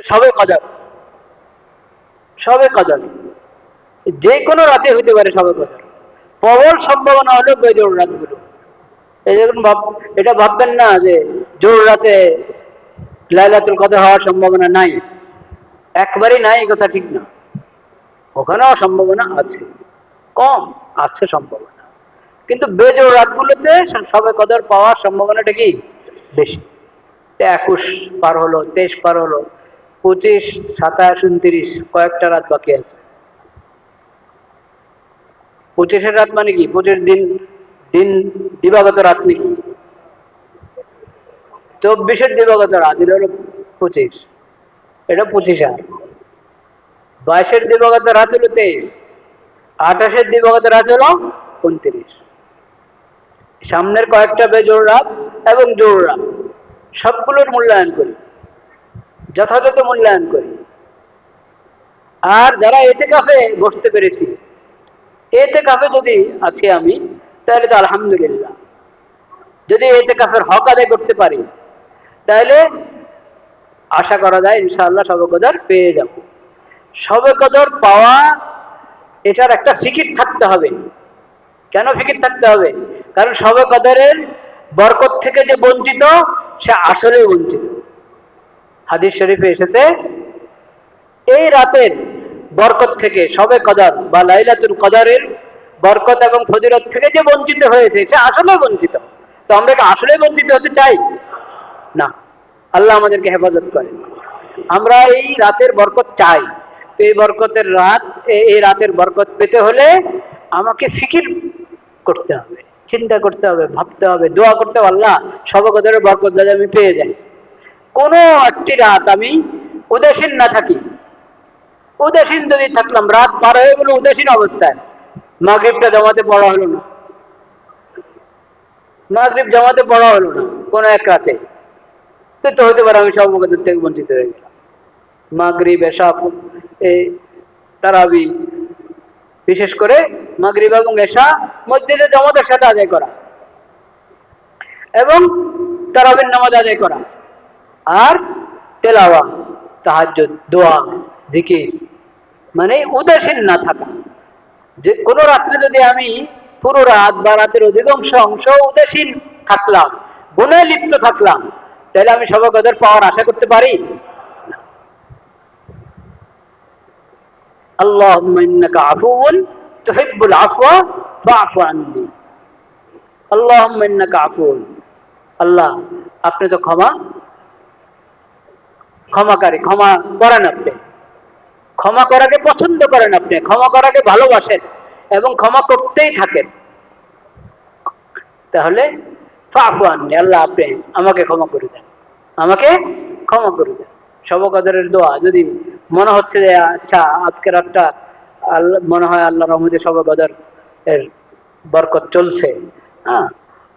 সবে কদর, সবে কদর যে কোনো রাতে হইতে পারে সবে কদর। প্রবল সম্ভাবনা হলো বেজোড় রাতগুলো। এই যখন এটা ভাববেন না যে জোর রাতে লাইলাতুল কদর হওয়ার সম্ভাবনা নাই, একবারই নাই, এই কথা ঠিক না। ওখানেও সম্ভাবনা আছে, কম আছে সম্ভাবনা, কিন্তু বেজোড় রাতগুলোতে সবে কদর পাওয়ার সম্ভাবনাটা কি বেশি। 21 পার হলো, 23 পার হলো, 25, 27, 29, কয়েকটা রাত বাকি আছে। 25-এর রাত মানে কি? 25 দিন, দিন দিবাগত রাত নাকি? 24-এর দিবাগত রাত, এটা হলো 25, এটা 25 আর 22-এর দিবাগত রাত হলো 23, 28-এর দিবাগত রাত হলো 29। সামনের কয়েকটা বেজোড় রাত এবং জোড় রাত সবগুলোর মূল্যায়ন করি, যথাযথ মূল্যায়ন করি। আর যারা এতেকাফে বসতে পেরেছি, এতেকাফে যদি আছি আমি, তাহলে তো আলহামদুলিল্লাহ। যদি এতেকাফের হক আদায় করতে পারি, তাহলে আশা করা যায় ইনশাআল্লাহ শবে কদর পেয়ে যাব। শবে কদর পাওয়া, এটার একটা ফিকির থাকতে হবে। কেন ফিকির থাকতে হবে? কারণ শবে কদরের বরকত থেকে যে বঞ্চিত, সে আসলে বঞ্চিত। হাদিস শরীফে এসেছে, এই রাতের বরকত থেকে, শবে কদর বা লাইলাতুল কদরের বরকত এবং ফজিলত থেকে যে বঞ্চিত হয়েছে, সে আসলে বঞ্চিত। তো আমরা কি আসলে বঞ্চিত হতে চাই? না, আল্লাহ আমাদেরকে হেফাজত করেন। আমরা এই রাতের বরকত চাই। এই বরকতের রাত, এই রাতের বরকত পেতে হলে আমাকে ফিকির করতে হবে, চিন্তা করতে হবে, ভাবতে হবে, দোয়া করতে হবে, আল্লাহ শবে কদরের বরকত যাতে আমি পেয়ে যাই। কোনো একটি রাত আমি উদাসীন না থাকি। উদাসীন যদি থাকলাম, রাত পার হয়ে গেল উদাসীন অবস্থায়, মাগরিবটা জামাতে পড়া হলো না, মাগরিব জামাতে পড়া হলো না কোনো এক রাতে, তো হতে পারে আমি শবে কদর থেকে বঞ্চিত হয়ে গেলাম। মাগরিব, এশা, এই তারাবি, বিশেষ করে মাগরিব এবং এশা মসজিদে জামাতের সাথে আদায় করা এবং তারাবির নামাজ আদায় করা, আর তেলাওয়া, তাহাজ্জুদ, দোয়া, জিকির, মানে উদাসীন না থাকা। যে কোনো রাত্রে যদি আমি পুরো রাত বা রাতের অধিকাংশ অংশ উদাসীন থাকলাম, গুনাহে লিপ্ত থাকলাম, তাহলে আমি শবে কদর পাওয়ার আশা করতে পারি? আল্লাহুম্মা ইন্নাকা আফুউন তুহিব্বুল আফওয়া ফাআফু আন্নী। আল্লাহুম্মা ইন্নাকা আফুউন, আল্লাহ আপনি তো ক্ষমাকারী, ক্ষমা করেন আপনি, ক্ষমা করাকে পছন্দ করেন, আপনি ক্ষমা করাকে ভালোবাসেন এবং ক্ষমা করতেই থাকেন। তাহলে ফাআফু আন্নী, আল্লাহ আপনি আমাকে ক্ষমা করে দেন, আমাকে ক্ষমা করে দেন। শবে কদরের দোয়া যদি মনে হচ্ছে যে আচ্ছা আজকে রাতটা মনে হয় আল্লাহর রহমতে শবে কদর এর বরকত চলছে, হ্যাঁ,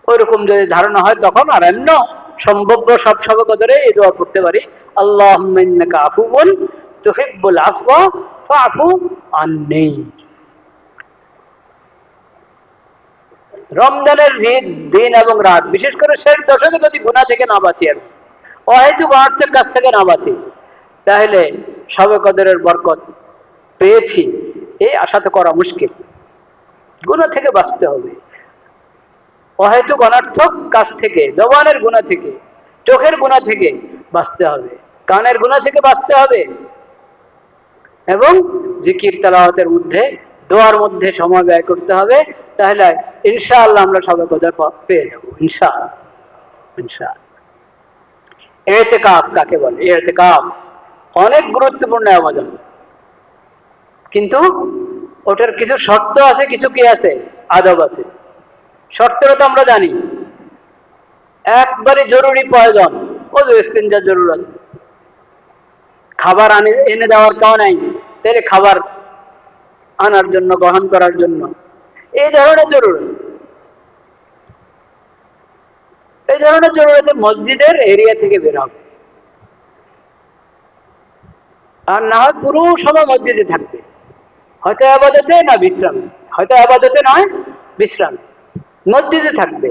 ওইরকম যদি ধারণা হয়, তখন আর এমন সম্ভাব্য সব শবে কদরে এই দোয়া করতে পারি, আল্লাহুম্মা ইন্নাকা আফুউন তুহিব্বুল আফওয়া ফাআফু আন্নী। রমজানের দিন এবং রাত, বিশেষ করে শেষ দশকে যদি গুনাহ থেকে না বাঁচি, আমি অহেতুক অর্থের কাছ থেকে না বাঁচি, তাহলে শবে কদরের বরকত পেয়েছি এই আশা তো করা মুশকিল। গুনাহ থেকে বাঁচতে হবে, অহেতুক অনর্থক কাজ থেকে, জবানের গুনাহ থেকে, চোখের গুনাহ থেকে বাঁচতে হবে, কানের গুনাহ থেকে বাঁচতে হবে, এবং জিকির তেলাওয়াতের মধ্যে, দোয়ার মধ্যে সময় ব্যয় করতে হবে। তাহলে ইনশাআল্লাহ আমরা শবে কদর পেয়ে যাব ইনশাআল্লাহ। ইনশাআল্লাহ। ইতিকাফ কাকে বলে? ইতিকাফ অনেক গুরুত্বপূর্ণ আবাদত, কিন্তু ওটার কিছু শর্ত আছে, কিছু কি আছে, আদব আছে। শর্তটা তো আমরা জানি, একবারে জরুরি প্রয়োজন, ওযু ইস্তিনজার জরুরত, খাবার এনে দেওয়ার কেউ নাই, তাহলে খাবার আনার জন্য, গ্রহণ করার জন্য, এই ধরনের জরুরত, এই ধরনের জরুরতে মসজিদের এরিয়া থেকে বের হবে, আর না হয় পুরো সময় মসজিদে থাকবে, হয়তো ইবাদতে না বিশ্রামে, হয়তো ইবাদতে নয় বিশ্রামে, মসজিদে থাকবে।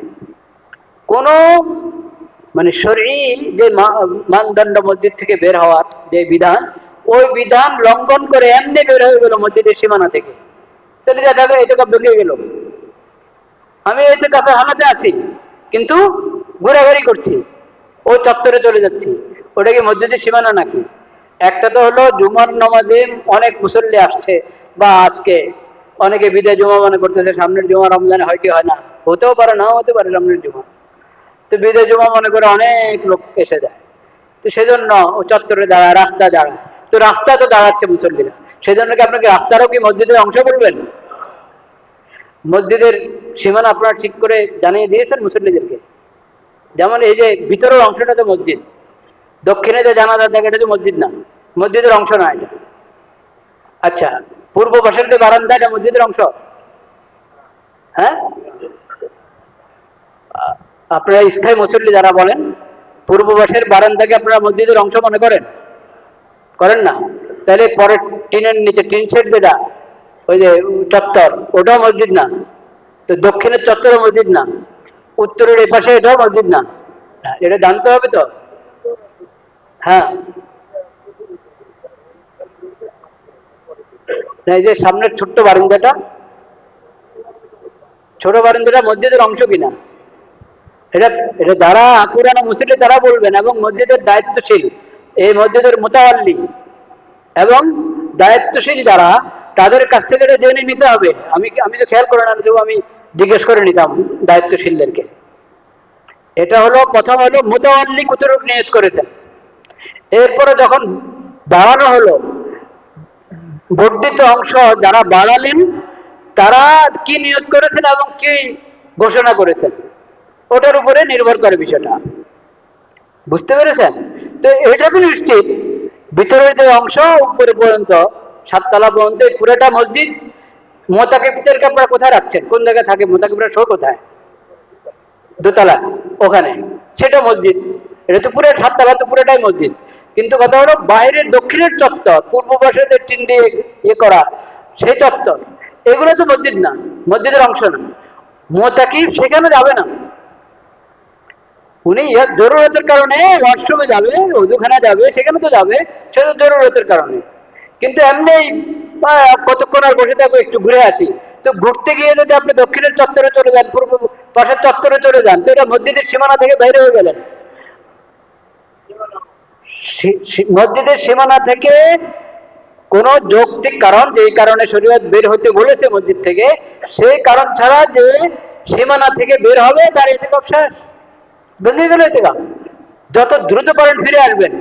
কোনো মানে শরঈ যে মানদণ্ড মসজিদ থেকে বের হওয়ার যে বিধান, ওই বিধান লঙ্ঘন করে এমনি বের হয়ে গেল মসজিদের সীমানা থেকে, তাহলে দেখা গেল এটাকে বেরিয়ে গেল। আমি এই কাছে হানাতে আছি কিন্তু ঘোরাঘুরি করছি, ও চত্বরে চলে যাচ্ছি, ওটা কি মসজিদের সীমানা নাকি? একটা তো হলো জুমার নামাজে অনেক মুসল্লি আসছে, বা আজকে অনেকে বিদায় জুমা মনে করতেছে, সামনের জুমা রমজানে হয় কি হয় না, হতেও পারে নাও হতে পারে সামনের জুমা, তো বিদায় জুমা মনে করে অনেক লোক এসে যায়, তো সেজন্য ও চত্বরে দাঁড়ায়, রাস্তা দাঁড়ায়, তো রাস্তা তো দাঁড়াচ্ছে মুসল্লিরা, সেজন্য কি আপনাকে রাস্তারও কি মসজিদের অংশ বলবেন? মসজিদের সীমানা আপনারা ঠিক করে জানিয়ে দিয়েছেন মুসল্লিদেরকে? যেমন এই যে ভিতরের অংশটা তো মসজিদ, দক্ষিণে যে জানাজার জায়গাটা তো মসজিদ না, মসজিদের অংশ না এটা। আচ্ছা, পূর্ব পাশের যে বারান্দা, এটা মসজিদের অংশ? হ্যাঁ, আপনারা স্থায়ী মুসল্লি যারা বলেন, পূর্ব পাশের বারান্দাকে আপনারা মসজিদের অংশ মনে করেন? করেন না? তাহলে পরে টিনের নিচে টিন শেড যেটা, ওই যে চত্বর, ওটাও মসজিদ না? তো দক্ষিণের চত্বরও মসজিদ না, উত্তরের এই পাশে এটাও মসজিদ না, এটা জানতে হবে তো। হ্যাঁ, এই যে সামনের ছোট্ট বারান্দাটা, ছোট বারান্দাটা মসজিদের অংশ কিনা, এটা এটা যারা পুরানো মুসল্লি তারা বলবেন, এবং মসজিদের দায়িত্বশীল, এই মসজিদের মোতাওয়াল্লি এবং দায়িত্বশীল যারা, তাদের কাছ থেকে এটা জেনে নিতে হবে। আমি তো খেয়াল করে না, আমি জিজ্ঞেস করে নিতাম দায়িত্বশীলদেরকে। এটা হলো প্রথম হলো মোতাওয়াল্লি কতটুকু নিয়ত করেছেন, এরপরে যখন বাড়ানো হলো, বর্ধিত অংশ যারা বাড়ালেন তারা কি নিয়ত করেছেন এবং কি ঘোষণা করেছেন, ওটার উপরে নির্ভর করে বিষয়টা। বুঝতে পেরেছেন? তো এটা তো নিশ্চিত ভিতরের যে অংশ উপরে পর্যন্ত, সাততলা পর্যন্ত পুরোটা মসজিদ। মোতাকিবদেরকে আপনারা কোথায় রাখছেন? কোন জায়গায় থাকে মোতাকিবরা? শো কোথায়? দোতলা, ওখানে, সেটা মসজিদ। এটা তো পুরো সাততলা, তো পুরোটাই মসজিদ। কিন্তু কথা হলো বাইরের দক্ষিণের চত্বর, পূর্ব পাশে টিন দিয়ে ইয়ে করা সেই চত্বর, এগুলো তো মসজিদ না, মসজিদের অংশ না। মোতাকিব সেখানে যাবে না, উনি জরুরতের কারণে ওয়াশরুমে যাবে, ওযুখানা যাবে, সেখানে তো যাবে, সেটা জরুরতের কারণে। কিন্তু এমনি কতক্ষণ আর বসে থাকবো, একটু ঘুরে আসি, তো ঘুরতে গিয়ে যদি আপনি দক্ষিণের চত্বরে চলে যান, পূর্ব পাশের চত্বরে চলে যান, তো এটা মসজিদের সীমানা থেকে বাইরে হয়ে গেলেন। মসজিদের সীমানা থেকে কোন যৌক্তিক কারণ, যেই কারণে শরীয়ত বের হতে বলেছে মসজিদ থেকে, সেই কারণ ছাড়া যে সীমানা থেকে বের হবে তার ইতিকাফ শেষ, ভেঙে গেল ইতিকাফ। যত দ্রুত পারেন ফিরে আসবেন,